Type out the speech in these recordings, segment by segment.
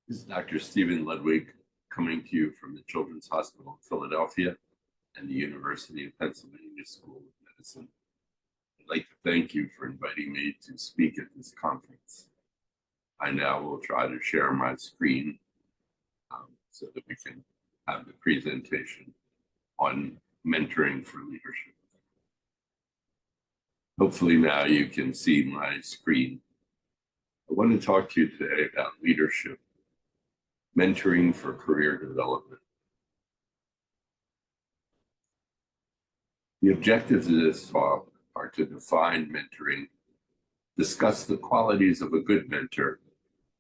This is Dr. Stephen Ludwig coming to you from the Children's Hospital of Philadelphia and the University of Pennsylvania School of Medicine. I'd like to thank you for inviting me to speak at this conference. I now will try to share my screen so that we can have the presentation on mentoring for leadership. Hopefully now you can see my screen. I want to talk to you today about leadership, mentoring for career development. The objectives of this talk are to define mentoring, discuss the qualities of a good mentor,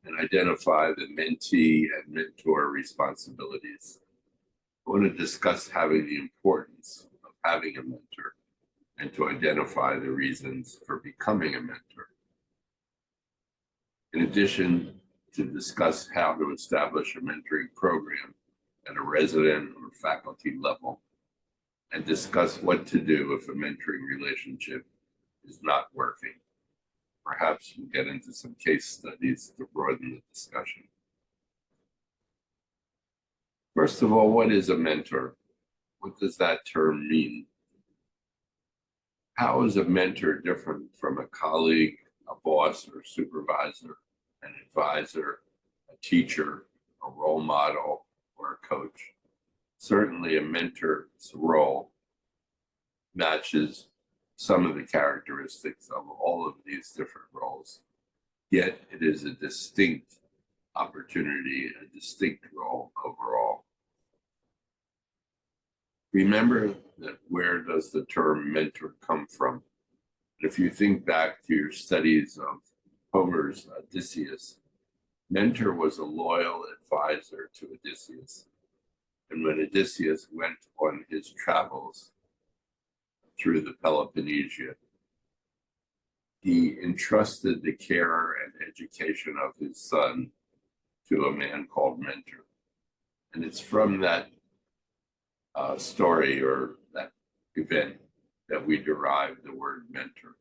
and identify the mentee and mentor responsibilities. I want to discuss having the importance of having a mentor and to identify the reasons for becoming a mentor. In addition, to discuss how to establish a mentoring program at a resident or faculty level, and discuss what to do if a mentoring relationship is not working. Perhaps we'll get into some case studies to broaden the discussion. First of all, what is a mentor? What does that term mean? How is a mentor different from a colleague, a boss or supervisor, an advisor, a teacher, a role model, or a coach? Certainly a mentor's role matches some of the characteristics of all of these different roles, yet it is a distinct opportunity, a distinct role overall. Remember that where does the term mentor come from? If you think back to your studies of Homer's Odysseus, mentor was a loyal advisor to Odysseus. And when Odysseus went on his travels through the Peloponnesia, he entrusted the care and education of his son to a man called Mentor. And it's from that story or that event that we derive the word mentor.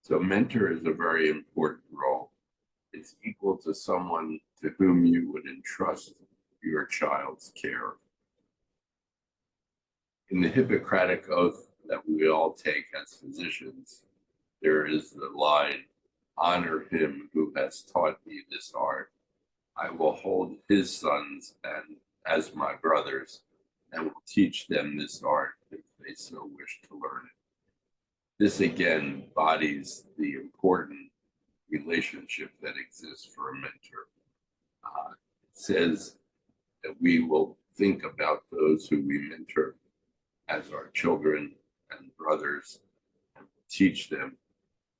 So mentor is a very important role. It's equal to someone to whom you would entrust your child's care. In the Hippocratic Oath that we all take as physicians, there is the line, "Honor him who has taught me this art. I will hold his sons and as my brothers, and will teach them this art if they so wish to learn it." This again embodies the important relationship that exists for a mentor. It says that we will think about those who we mentor as our children and brothers and teach them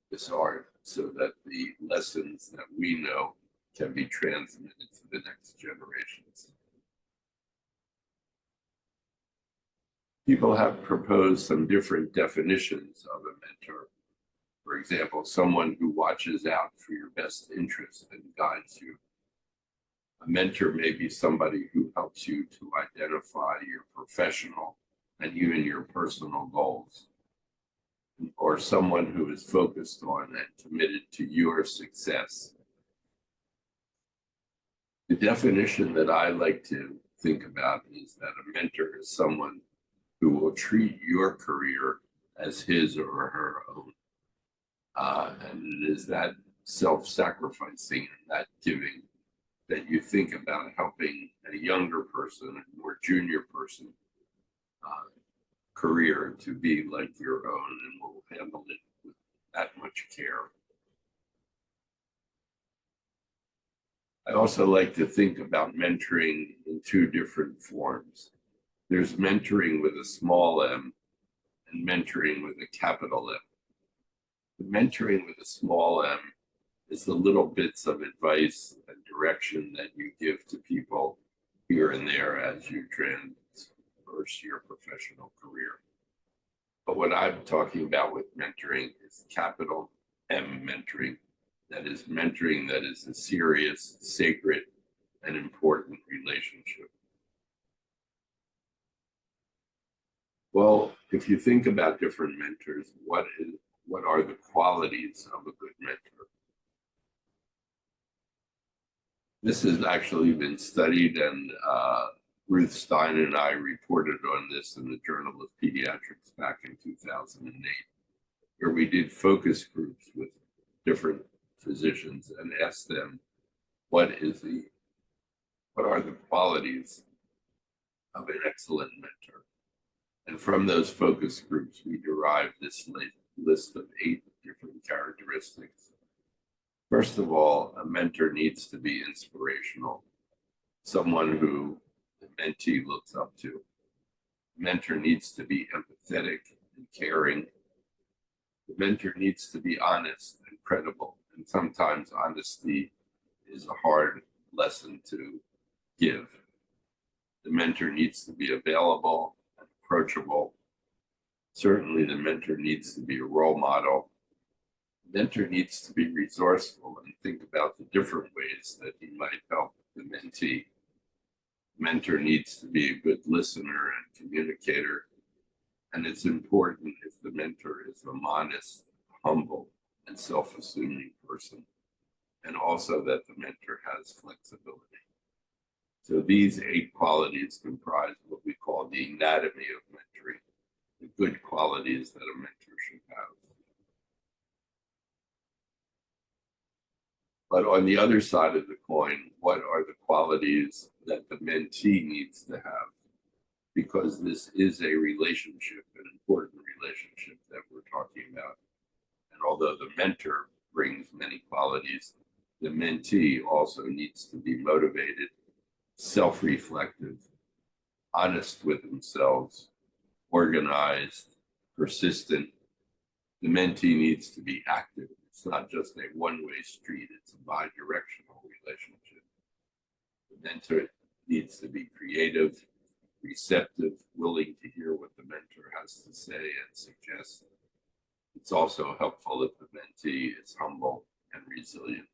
this art so that the lessons that we know can be transmitted to the next generations. People have proposed some different definitions of a mentor. For example, someone who watches out for your best interest and guides you. A mentor may be somebody who helps you to identify your professional and even your personal goals, or someone who is focused on and committed to your success. The definition that I like to think about is that a mentor is someone who will treat your career as his or her own. And it is that self-sacrificing and that giving that you think about helping a younger person, a more junior person, career to be like your own, and will handle it with that much care. I also like to think about mentoring in two different forms. There's mentoring with a small m and mentoring with a capital M. The mentoring with a small m is the little bits of advice and direction that you give to people here and there as you traverse your professional career. But what I'm talking about with mentoring is capital M mentoring. That is mentoring that is a serious, sacred, and important relationship. Well, if you think about different mentors, what are the qualities of a good mentor? This has actually been studied, and Ruth Stein and I reported on this in the Journal of Pediatrics back in 2008, where we did focus groups with different physicians and asked them, what are the qualities of an excellent mentor? And from those focus groups, we derived this list of 8 different characteristics. First of all, a mentor needs to be inspirational, someone who the mentee looks up to. The mentor needs to be empathetic and caring. The mentor needs to be honest and credible, and sometimes honesty is a hard lesson to give. The mentor needs to be available and approachable. Certainly, the mentor needs to be a role model. The mentor needs to be resourceful and think about the different ways that he might help the mentee. The mentor needs to be a good listener and communicator. And it's important if the mentor is a modest, humble, and self-assuming person, and also that the mentor has flexibility. So these 8 qualities comprise what we call the anatomy of mentoring, the good qualities that a mentor should have. But on the other side of the coin, what are the qualities that the mentee needs to have? Because this is a relationship, an important relationship that we're talking about. And although the mentor brings many qualities, the mentee also needs to be motivated, self-reflective, honest with themselves, organized, persistent. The mentee needs to be active. It's not just a one-way street, it's a bi-directional relationship. The mentor needs to be creative, receptive, willing to hear what the mentor has to say and suggest. It's also helpful if the mentee is humble and resilient.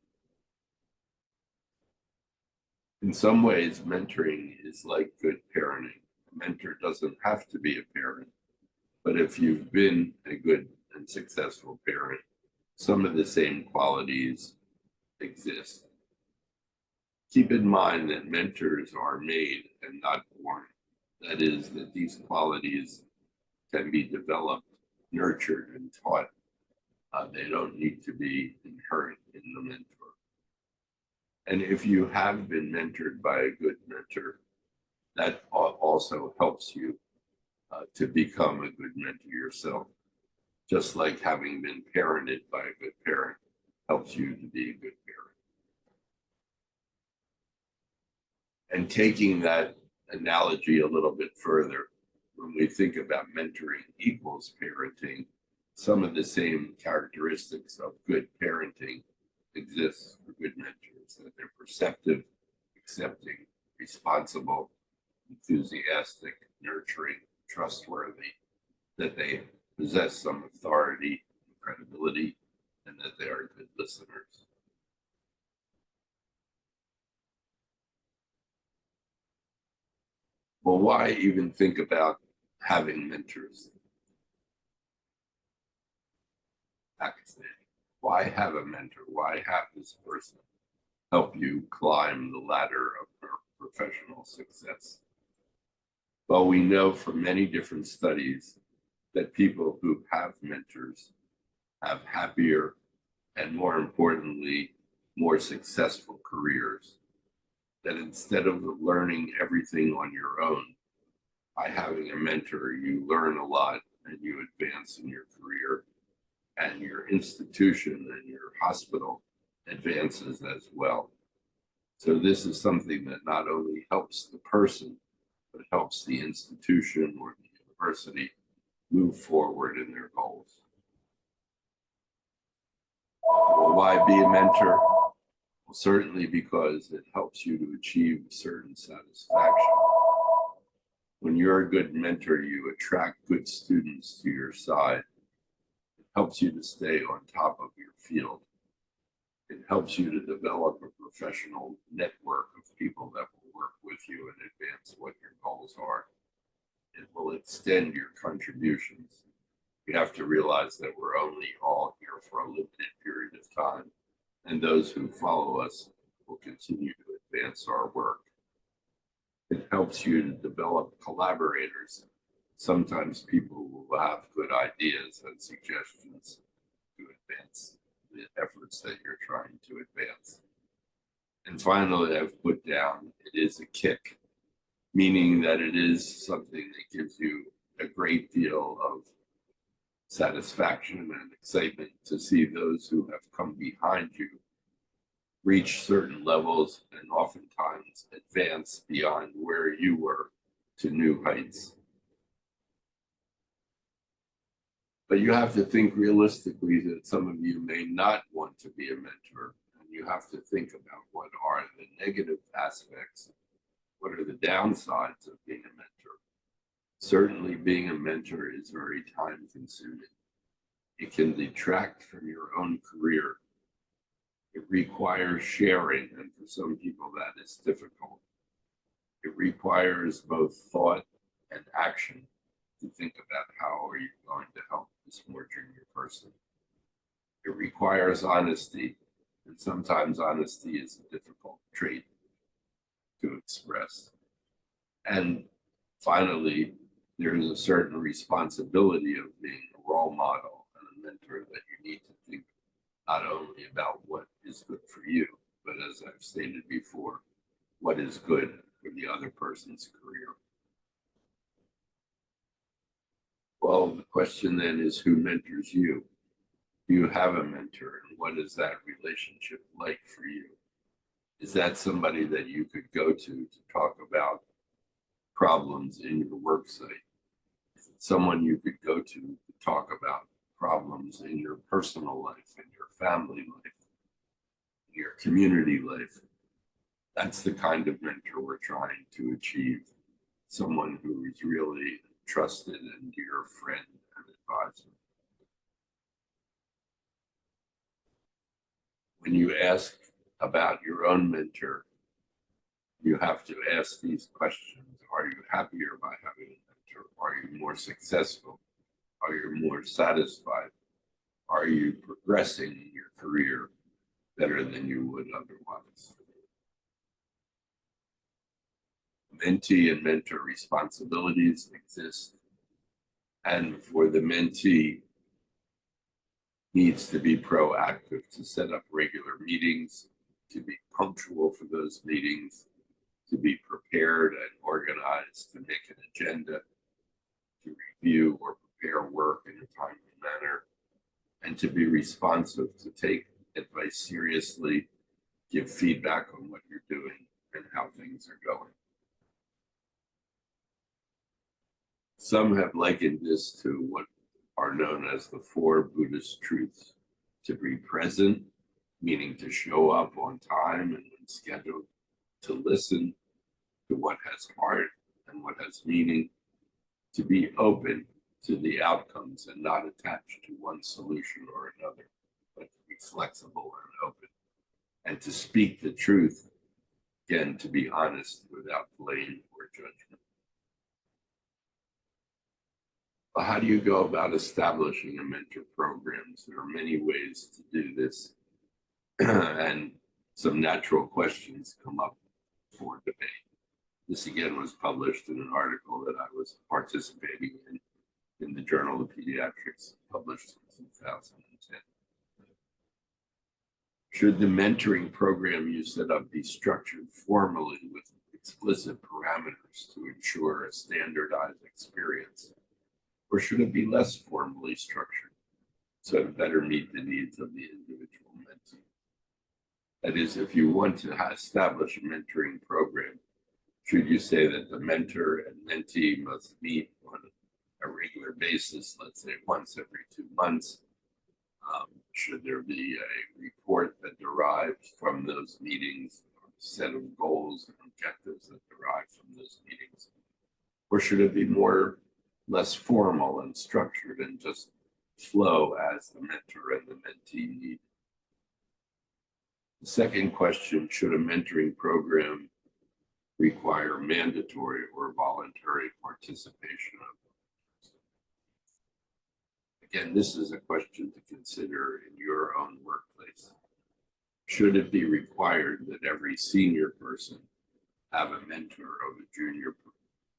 In some ways, mentoring is like good parenting. A mentor doesn't have to be a parent, but if you've been a good and successful parent, some of the same qualities exist. Keep in mind that mentors are made and not born. That is, that these qualities can be developed, nurtured, and taught. They don't need to be inherent in the mentor. And if you have been mentored by a good mentor, that also helps you to become a good mentor yourself. Just like having been parented by a good parent helps you to be a good parent. And taking that analogy a little bit further, when we think about mentoring equals parenting, some of the same characteristics of good parenting exists for good mentors, that they're perceptive, accepting, responsible, enthusiastic, nurturing, trustworthy, that they possess some authority and credibility, and that they are good listeners. Well, why even think about having mentors? Pakistan. Why have a mentor? Why have this person help you climb the ladder of professional success? Well, we know from many different studies that people who have mentors have happier and, more importantly, more successful careers. That instead of learning everything on your own, by having a mentor, you learn a lot and you advance in your career, and your institution and your hospital advances as well. So this is something that not only helps the person, but helps the institution or the university move forward in their goals. Well, why be a mentor? Well, certainly because it helps you to achieve certain satisfaction. When you're a good mentor, you attract good students to your side. It helps you to stay on top of your field. It helps you to develop a professional network of people that will work with you and advance what your goals are. It will extend your contributions. You have to realize that we're only all here for a limited period of time, and those who follow us will continue to advance our work. It helps you to develop collaborators. Sometimes people will have good ideas and suggestions to advance the efforts that you're trying to advance. And finally, I've put down, it is a kick, meaning that it is something that gives you a great deal of satisfaction and excitement to see those who have come behind you reach certain levels and oftentimes advance beyond where you were to new heights. But you have to think realistically that some of you may not want to be a mentor, and you have to think about what are the negative aspects, what are the downsides of being a mentor. Certainly being a mentor is very time consuming. It can detract from your own career. It requires sharing, and for some people that is difficult. It requires both thought and action to think about how are you going to help this more junior person. It requires honesty, and sometimes honesty is a difficult trait to express. And finally, there is a certain responsibility of being a role model and a mentor that you need to think not only about what is good for you, but as I've stated before, what is good for the other person's career. Well, the question then is, who mentors you? Do you have a mentor, and what is that relationship like for you? Is that somebody that you could go to talk about problems in your work site? Is it someone you could go to talk about problems in your personal life, in your family life, in your community life? That's the kind of mentor we're trying to achieve. Someone who is really a trusted and dear friend and advisor. When you ask about your own mentor, you have to ask these questions. Are you happier by having a mentor? Are you more successful? Are you more satisfied? Are you progressing in your career better than you would otherwise? Mentee and mentor responsibilities exist, and for the mentee needs to be proactive, to set up regular meetings, to be punctual for those meetings, to be prepared and organized, to make an agenda, to review or prepare work in a timely manner, and to be responsive, to take advice seriously, give feedback on what you're doing and how things are going. Some have likened this to what are known as the 4 Buddhist truths: to be present, meaning to show up on time and when scheduled, to listen to what has heart and what has meaning, to be open to the outcomes and not attached to one solution or another, but to be flexible and open, and to speak the truth, again, to be honest without blame or judgment. Well, how do you go about establishing a mentor program? So there are many ways to do this, and some natural questions come up for debate. This again was published in an article that I was participating in the Journal of Pediatrics, published in 2010. Should the mentoring program you set up be structured formally with explicit parameters to ensure a standardized experience? Or should it be less formally structured so to better meet the needs of the individual mentee? That is, if you want to establish a mentoring program, should you say that the mentor and mentee must meet on a regular basis, let's say once every 2 months? Should there be a report that derives from those meetings, or a set of goals and objectives that derive from those meetings? Or should it be less formal and structured and just flow as the mentor and the mentee need? The second question, should a mentoring program require mandatory or voluntary participation of them? Again, this is a question to consider in your own workplace. Should it be required that every senior person have a mentor of a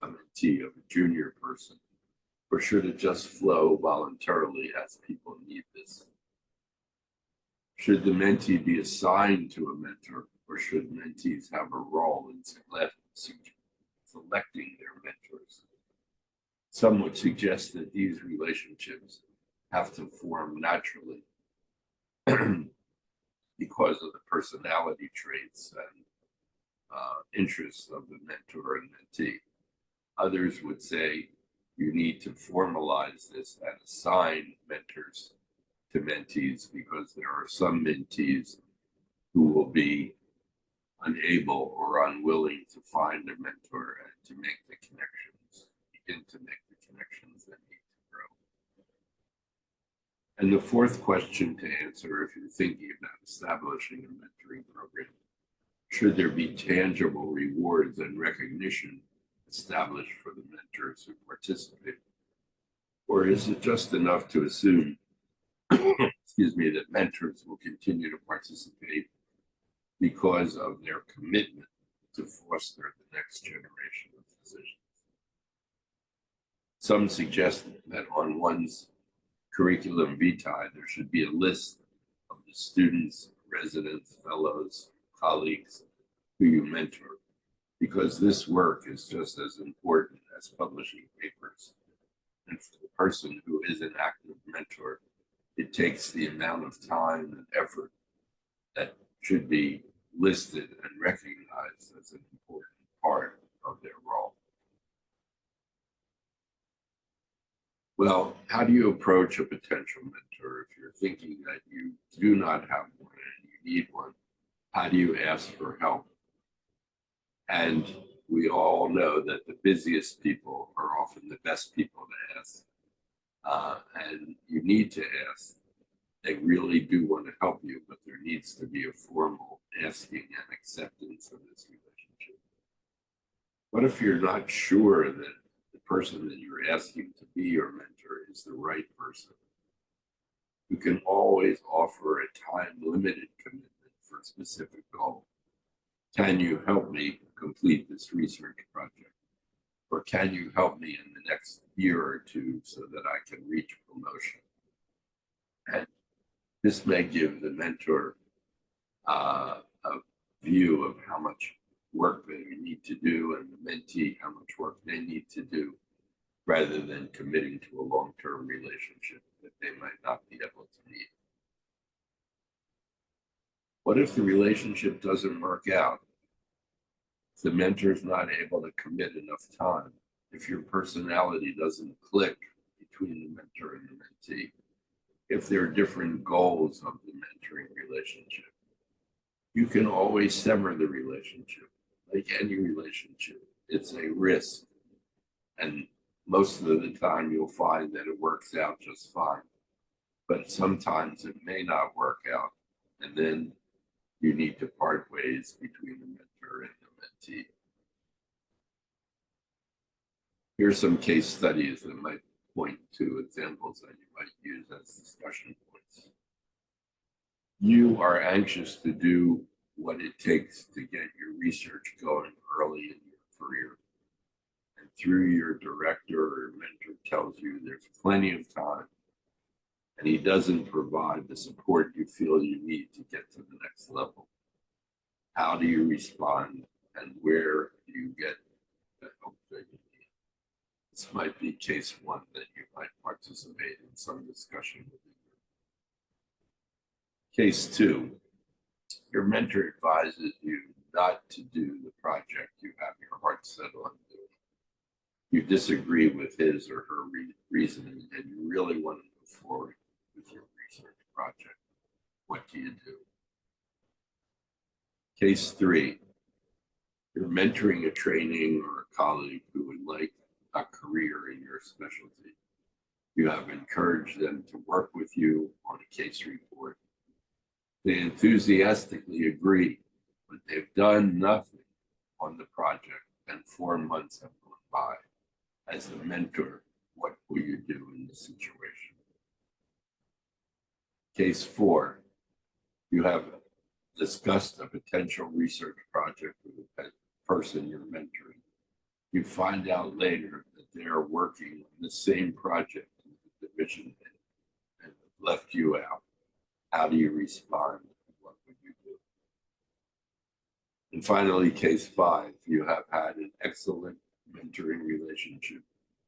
mentee of a junior person, or should it just flow voluntarily as people need this? Should the mentee be assigned to a mentor, or should mentees have a role in selecting their mentors? Some would suggest that these relationships have to form naturally because of the personality traits and interests of the mentor and mentee. Others would say you need to formalize this and assign mentors to mentees because there are some mentees who will be unable or unwilling to find a mentor and to make the connections, begin to make the connections that need to grow. And the fourth question to answer, if you're thinking about establishing a mentoring program, should there be tangible rewards and recognition established for the mentors who participate? Or is it just enough to assume, excuse me, that mentors will continue to participate because of their commitment to foster the next generation of physicians? Some suggest that on one's curriculum vitae, there should be a list of the students, residents, fellows, colleagues who you mentor, because this work is just as important as publishing papers. And for the person who is an active mentor, it takes the amount of time and effort that should be listed and recognized as an important part of their role. Well, how do you approach a potential mentor if you're thinking that you do not have one and you need one? How do you ask for help? And we all know that the busiest people are often the best people to ask. And you need to ask. They really do want to help you, but there needs to be a formal asking and acceptance of this relationship. What if you're not sure that the person that you're asking to be your mentor is the right person? You can always offer a time-limited commitment for a specific goal. Can you help me complete this research project? Or can you help me in the next year or two so that I can reach promotion? And this may give the mentor a view of how much work they need to do and the mentee how much work they need to do, rather than committing to a long-term relationship that they might not be able to meet. What if the relationship doesn't work out? If the mentor is not able to commit enough time, if your personality doesn't click between the mentor and the mentee, if there are different goals of the mentoring relationship, you can always sever the relationship. Like any relationship, it's a risk. And most of the time you'll find that it works out just fine. But sometimes it may not work out. And then you need to part ways between the mentor and the mentee. Here's some case studies that might point to examples that you might use as discussion points. You are anxious to do what it takes to get your research going early in your career. And through your director or mentor tells you there's plenty of time, and he doesn't provide the support you feel you need to get to the next level. How do you respond, and where do you get the help that you need? This might be case one that you might participate in some discussion with you. Case two, your mentor advises you not to do the project you have your heart set on doing. You disagree with his or her reasoning, and you really want to move forward with your research project. What do you do? Case three, you're mentoring a trainee or a colleague who would like a career in your specialty. You have encouraged them to work with you on a case report. They enthusiastically agree, but they've done nothing on the project, and 4 months have gone by. As a mentor, what will you do in this situation? Case four, you have discussed a potential research project with the person you're mentoring. You find out later that they are working on the same project with the division head and left you out. How do you respond? What would you do? And finally, case 5, you have had an excellent mentoring relationship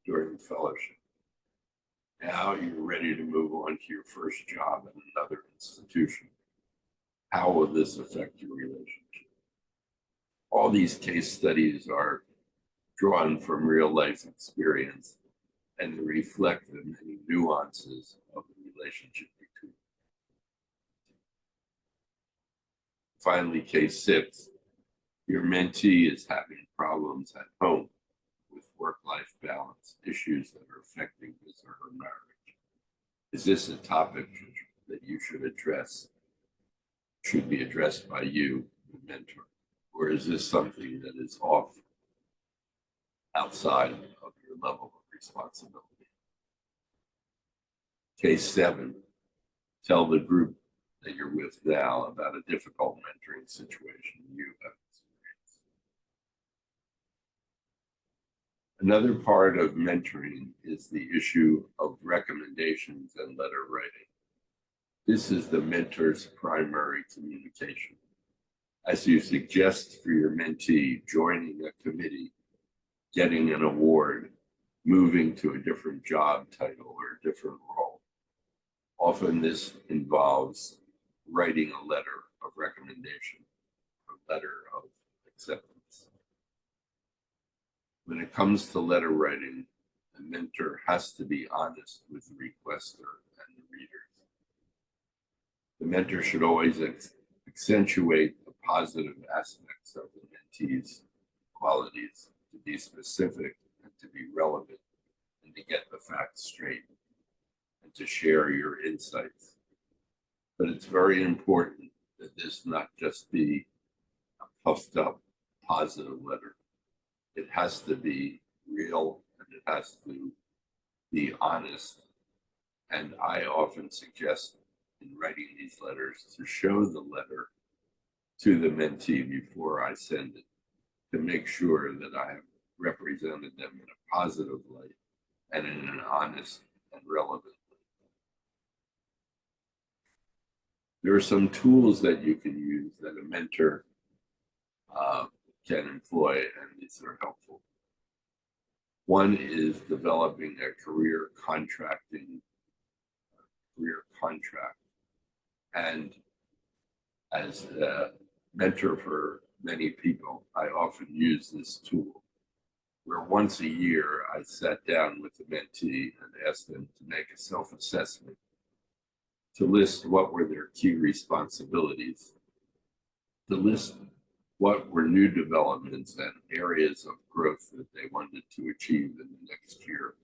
during fellowship. Now you're ready to move on to your first job at another institution. How will this affect your relationship? All these case studies are drawn from real life experience and reflect the many nuances of the relationship between. Finally, case 6, your mentee is having problems at home with work-life balance issues that are affecting his or her marriage. Is this a topic that you should be addressed by you, the mentor? Or is this something that is outside of your level of responsibility? Case 7, tell the group that you're with now about a difficult mentoring situation you have experienced. Another part of mentoring is the issue of recommendations and letter writing. This is the mentor's primary communication. As you suggest for your mentee joining a committee, getting an award, moving to a different job title or a different role. Often this involves writing a letter of recommendation, a letter of acceptance. When it comes to letter writing, the mentor has to be honest with the requester and the readers. The mentor should always accentuate the positive aspects of the mentee's qualities, to be specific and to be relevant and to get the facts straight and to share your insights. But it's very important that this not just be a puffed up positive letter. It has to be real and it has to be honest. And I often suggest in writing these letters to show the letter to the mentee before I send it, to make sure that I have represented them in a positive light and in an honest and relevant way. There are some tools that you can use that a mentor can employ, and these are helpful. One is developing a career contract. And as a mentor for many people, I often use this tool where once a year I sat down with the mentee and asked them to make a self-assessment, to list what were their key responsibilities, to list what were new developments and areas of growth that they wanted to achieve in the next year,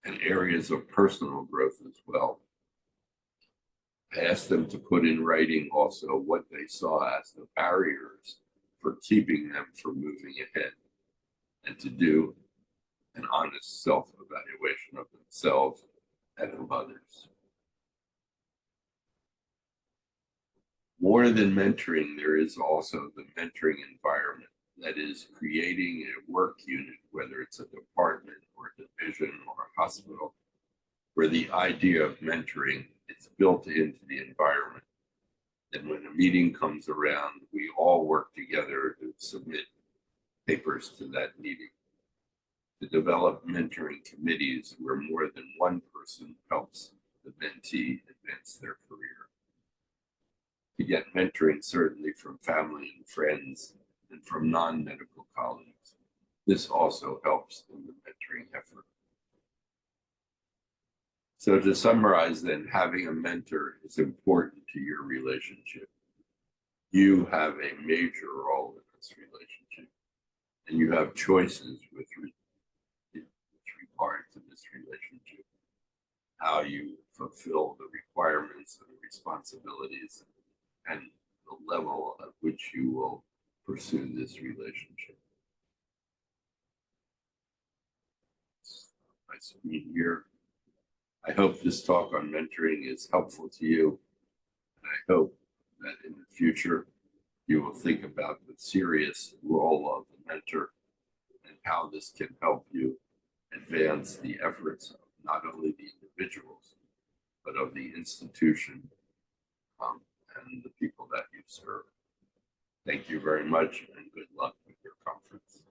and areas of personal growth as well. I asked them to put in writing also what they saw as the barriers for keeping them from moving ahead, and to do an honest self-evaluation of themselves and of others. More than mentoring, there is also the mentoring environment, that is creating a work unit, whether it's a department or a division or a hospital, where the idea of mentoring is built into the environment. And when a meeting comes around, we all work together to submit papers to that meeting, to develop mentoring committees where more than one person helps the mentee advance their career. To get mentoring certainly from family and friends and from non-medical colleagues. This also helps in the mentoring effort. So to summarize then, having a mentor is important to your relationship. You have a major role in this relationship, and you have choices with regard to this relationship, how you fulfill the requirements and the responsibilities and the level at which you will pursue this relationship. My screen here. I hope this talk on mentoring is helpful to you. And I hope that in the future, you will think about the serious role of the mentor and how this can help you advance the efforts of not only the individuals, but of the institution and the people that you serve. Thank you very much and good luck with your conference.